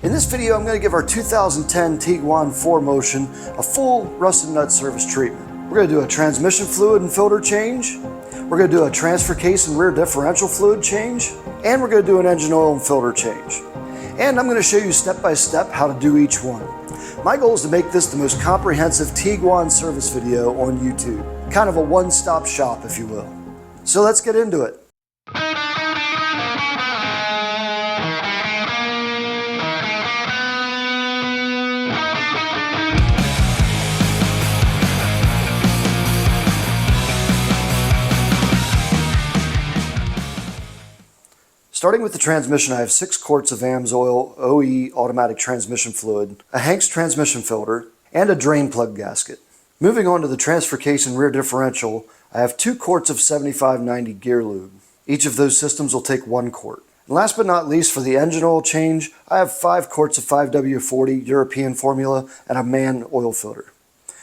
In this video, I'm going to give our 2010 Tiguan 4Motion a full rusted nut service treatment. We're going to do a transmission fluid and filter change. We're going to do a transfer case and rear differential fluid change. And we're going to do an engine oil and filter change. And I'm going to show you step by step how to do each one. My goal is to make this the most comprehensive Tiguan service video on YouTube. Kind of a one-stop shop, if you will. So let's get into it. Starting with the transmission, I have 6 quarts of Amsoil OE automatic transmission fluid, a Hanks transmission filter, and a drain plug gasket. Moving on to the transfer case and rear differential, I have 2 quarts of 75/90 gear lube. Each of those systems will take 1 quart. And last but not least, for the engine oil change, I have 5 quarts of 5W40 European formula and a man oil filter.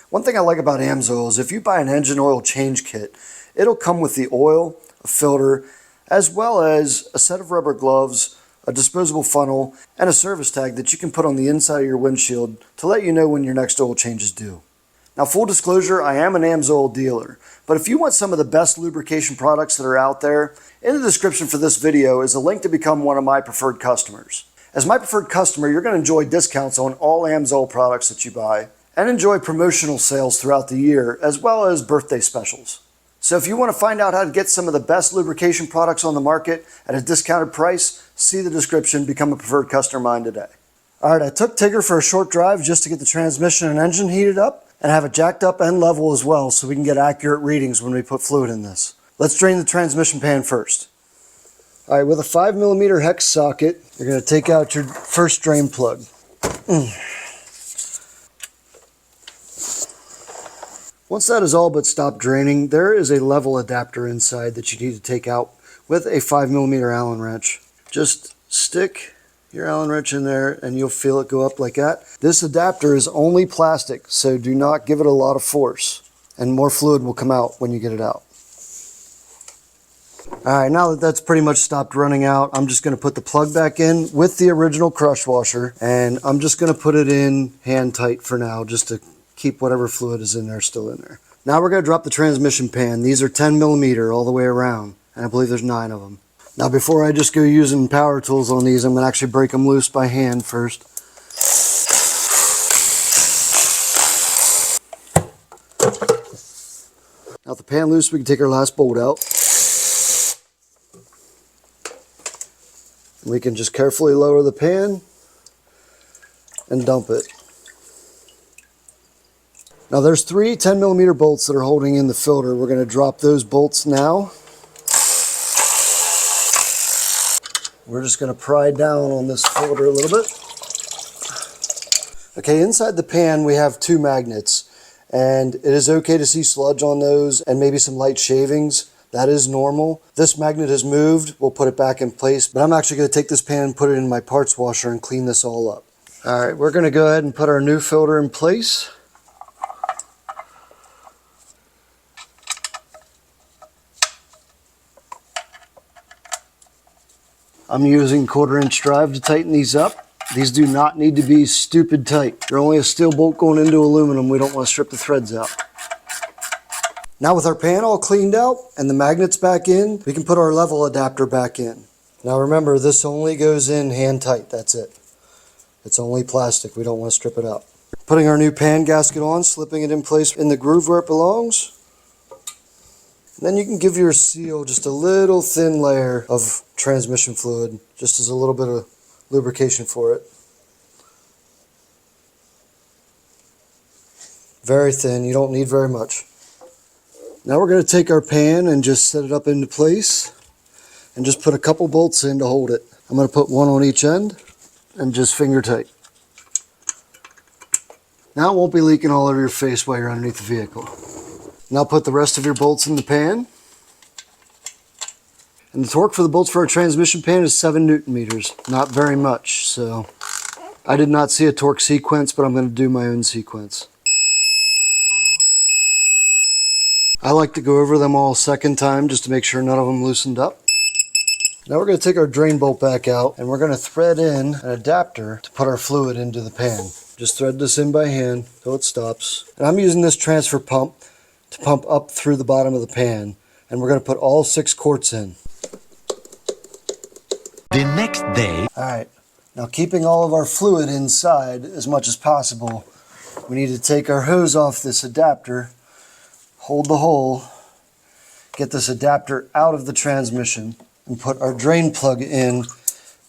One thing I like about Amsoil is if you buy an engine oil change kit, it'll come with the oil, a filter, as well as a set of rubber gloves, a disposable funnel, and a service tag that you can put on the inside of your windshield to let you know when your next oil change is due. Now, full disclosure, I am an Amsoil dealer, but if you want some of the best lubrication products that are out there, in the description for this video is a link to become one of my preferred customers. As my preferred customer, you're going to enjoy discounts on all Amsoil products that you buy, and enjoy promotional sales throughout the year, as well as birthday specials. So if you want to find out how to get some of the best lubrication products on the market at a discounted price, see the description, become a preferred customer of mine today. Alright, I took Tigger for a short drive just to get the transmission and engine heated up and have it jacked up and level as well so we can get accurate readings when we put fluid in this. Let's drain the transmission pan first. Alright, with a 5mm hex socket, you're going to take out your first drain plug. Once that is all but stopped draining, there is a level adapter inside that you need to take out with a 5mm Allen wrench. Just stick your Allen wrench in there and you'll feel it go up like that. This adapter is only plastic, so do not give it a lot of force, and more fluid will come out when you get it out. Alright, now that that's pretty much stopped running out, I'm just going to put the plug back in with the original crush washer, and I'm just going to put it in hand tight for now, just to keep whatever fluid is in there still in there. Now we're going to drop the transmission pan. These are 10mm all the way around, and I believe there's 9 of them. Now before I just go using power tools on these, I'm going to actually break them loose by hand first. Now with the pan loose, we can take our last bolt out. We can just carefully lower the pan and dump it. Now there's 3 10mm bolts that are holding in the filter. We're going to drop those bolts now. We're just going to pry down on this filter a little bit. Okay, inside the pan we have 2 magnets, and it is okay to see sludge on those and maybe some light shavings. That is normal. This magnet has moved. We'll put it back in place, but I'm actually going to take this pan and put it in my parts washer and clean this all up. Alright, we're going to go ahead and put our new filter in place. I'm using 1/4" drive to tighten these up. These do not need to be stupid tight. They're only a steel bolt going into aluminum. We don't want to strip the threads out. Now with our pan all cleaned out and the magnets back in, we can put our level adapter back in. Now remember, this only goes in hand tight. That's it. It's only plastic. We don't want to strip it out. Putting our new pan gasket on, slipping it in place in the groove where it belongs. Then you can give your seal just a little thin layer of transmission fluid, just as a little bit of lubrication for it. Very thin, you don't need very much. Now we're going to take our pan and just set it up into place and just put a couple bolts in to hold it. I'm going to put 1 on each end and just finger tight. Now it won't be leaking all over your face while you're underneath the vehicle. Now put the rest of your bolts in the pan. And the torque for the bolts for our transmission pan is 7 Nm. Not very much, so I did not see a torque sequence, but I'm going to do my own sequence. I like to go over them all a second time just to make sure none of them loosened up. Now we're going to take our drain bolt back out and we're going to thread in an adapter to put our fluid into the pan. Just thread this in by hand till it stops. And I'm using this transfer pump to pump up through the bottom of the pan. And we're going to put all 6 quarts in. The next day. Alright, now keeping all of our fluid inside as much as possible, we need to take our hose off this adapter, hold the hole, get this adapter out of the transmission, and put our drain plug in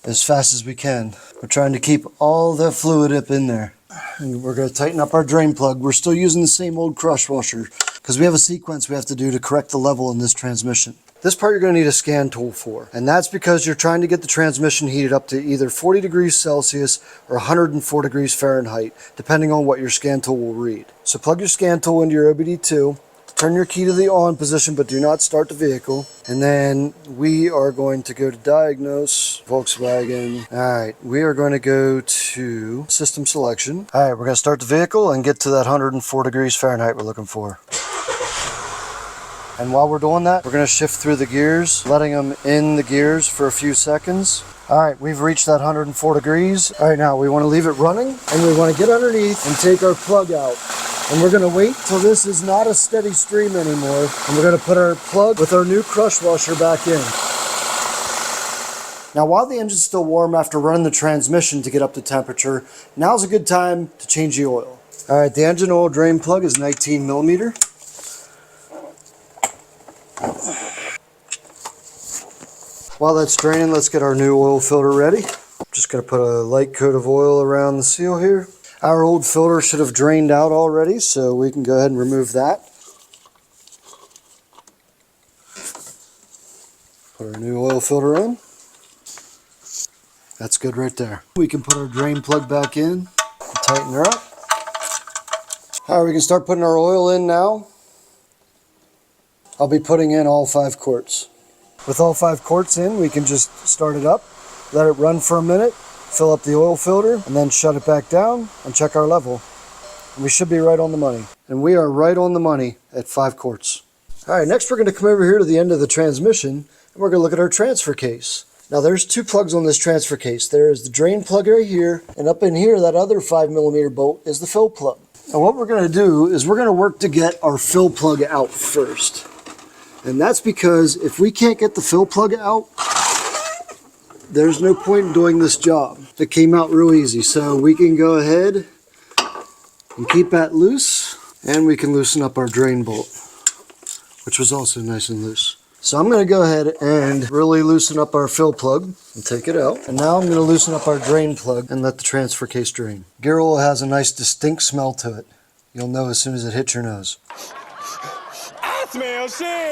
as fast as we can. We're trying to keep all the fluid up in there. And we're going to tighten up our drain plug. We're still using the same old crush washer because we have a sequence we have to do to correct the level in this transmission. This part you're going to need a scan tool for, and that's because you're trying to get the transmission heated up to either 40 degrees Celsius or 104 degrees Fahrenheit, depending on what your scan tool will read. So plug your scan tool into your OBD2, turn your key to the on position, but do not start the vehicle, and then we are going to go to diagnose, Volkswagen. Alright, we are going to go to system selection. Alright, we're going to start the vehicle and get to that 104 degrees Fahrenheit we're looking for. And while we're doing that, we're going to shift through the gears, letting them in the gears for a few seconds. Alright, we've reached that 104 degrees. Alright, now we want to leave it running, and we want to get underneath and take our plug out. And we're going to wait till this is not a steady stream anymore, and we're going to put our plug with our new crush washer back in. Now while the engine's still warm after running the transmission to get up to temperature, now's a good time to change the oil. Alright, the engine oil drain plug is 19 millimeter. While that's draining, let's get our new oil filter ready. Just going to put a light coat of oil around the seal here. Our old filter should have drained out already, so we can go ahead and remove that. Put our new oil filter in. That's good right there. We can put our drain plug back in and tighten her up. Alright, we can start putting our oil in now. I'll be putting in all 5 quarts. With all 5 quarts in, we can just start it up, let it run for a minute, fill up the oil filter, and then shut it back down and check our level. And we should be right on the money. And we are right on the money at 5 quarts. Alright, next we're going to come over here to the end of the transmission, and we're going to look at our transfer case. Now there's 2 plugs on this transfer case. There is the drain plug right here, and up in here, that other 5 millimeter bolt is the fill plug. Now what we're going to do is we're going to work to get our fill plug out first. And that's because if we can't get the fill plug out, there's no point in doing this job. It came out real easy. So we can go ahead and keep that loose, and we can loosen up our drain bolt, which was also nice and loose. So I'm going to go ahead and really loosen up our fill plug and take it out. And now I'm going to loosen up our drain plug and let the transfer case drain. Gear oil has a nice distinct smell to it. You'll know as soon as it hits your nose. Smell shit.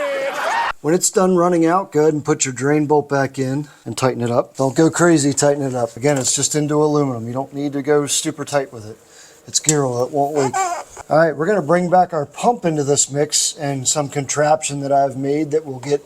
When it's done running out, go ahead and put your drain bolt back in and tighten it up. Don't go crazy, tighten it up. Again, it's just into aluminum. You don't need to go super tight with it. It's gear oil, it won't leak. Alright, we're going to bring back our pump into this mix and some contraption that I've made that will get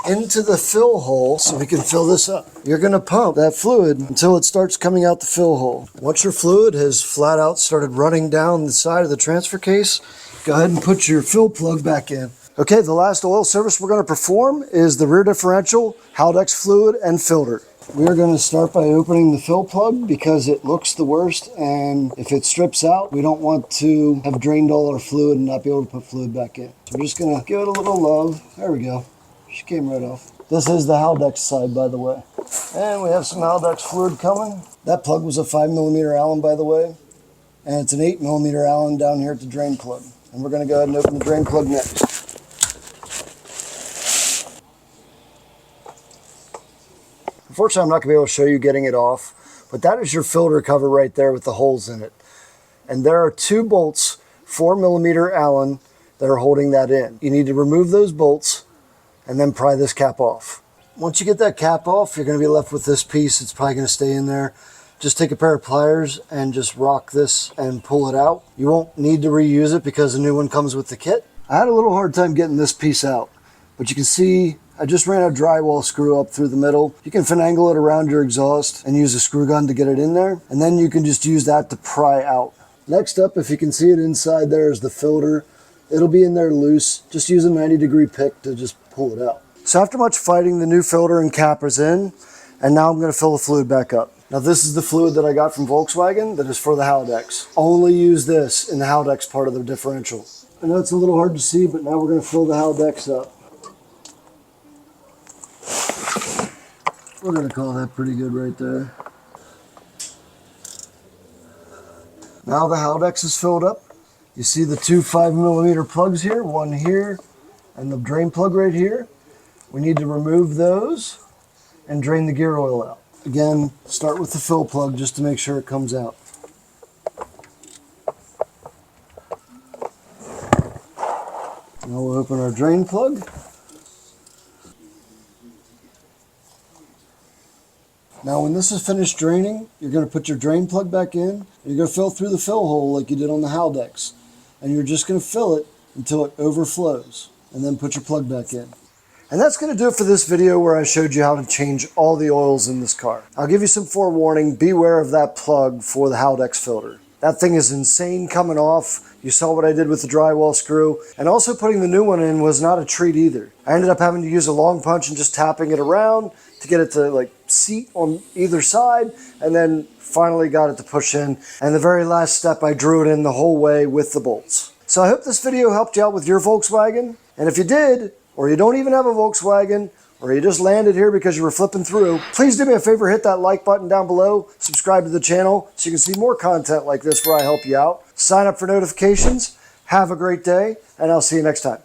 into the fill hole so we can fill this up. You're going to pump that fluid until it starts coming out the fill hole. Once your fluid has flat out started running down the side of the transfer case, go ahead and put your fill plug back in. Okay, the last oil service we're going to perform is the rear differential, Haldex fluid, and filter. We're going to start by opening the fill plug because it looks the worst, and if it strips out, we don't want to have drained all our fluid and not be able to put fluid back in. So we're just going to give it a little love. There we go. She came right off. This is the Haldex side, by the way. And we have some Haldex fluid coming. That plug was a 5 millimeter Allen, by the way, and it's an 8 millimeter Allen down here at the drain plug. And we're going to go ahead and open the drain plug next. Unfortunately, I'm not going to be able to show you getting it off, but that is your filter cover right there with the holes in it. And there are 2 bolts, 4 millimeter Allen, that are holding that in. You need to remove those bolts and then pry this cap off. Once you get that cap off, you're going to be left with this piece. It's probably going to stay in there. Just take a pair of pliers and just rock this and pull it out. You won't need to reuse it because the new one comes with the kit. I had a little hard time getting this piece out, but you can see I just ran a drywall screw up through the middle. You can finagle it around your exhaust and use a screw gun to get it in there. And then you can just use that to pry out. Next up, if you can see it inside there, is the filter. It'll be in there loose. Just use a 90-degree pick to just pull it out. So after much fighting, the new filter and cap is in, and now I'm going to fill the fluid back up. Now this is the fluid that I got from Volkswagen that is for the Haldex. Only use this in the Haldex part of the differential. I know it's a little hard to see, but now we're going to fill the Haldex up. We're going to call that pretty good right there. Now the Haldex is filled up. You see the two 5mm plugs here, one here, and the drain plug right here. We need to remove those and drain the gear oil out. Again, start with the fill plug just to make sure it comes out. Now we'll open our drain plug. Now when this is finished draining, you're going to put your drain plug back in, and you're going to fill through the fill hole like you did on the Haldex. And you're just going to fill it until it overflows, and then put your plug back in. And that's going to do it for this video where I showed you how to change all the oils in this car. I'll give you some forewarning. Beware of that plug for the Haldex filter. That thing is insane coming off. You saw what I did with the drywall screw. And also putting the new one in was not a treat either. I ended up having to use a long punch and just tapping it around to get it to like seat on either side, and then finally got it to push in. And the very last step, I drew it in the whole way with the bolts. So I hope this video helped you out with your Volkswagen. And if you did, or you don't even have a Volkswagen, or you just landed here because you were flipping through, please do me a favor, hit that like button down below, subscribe to the channel so you can see more content like this where I help you out. Sign up for notifications. Have a great day, and I'll see you next time.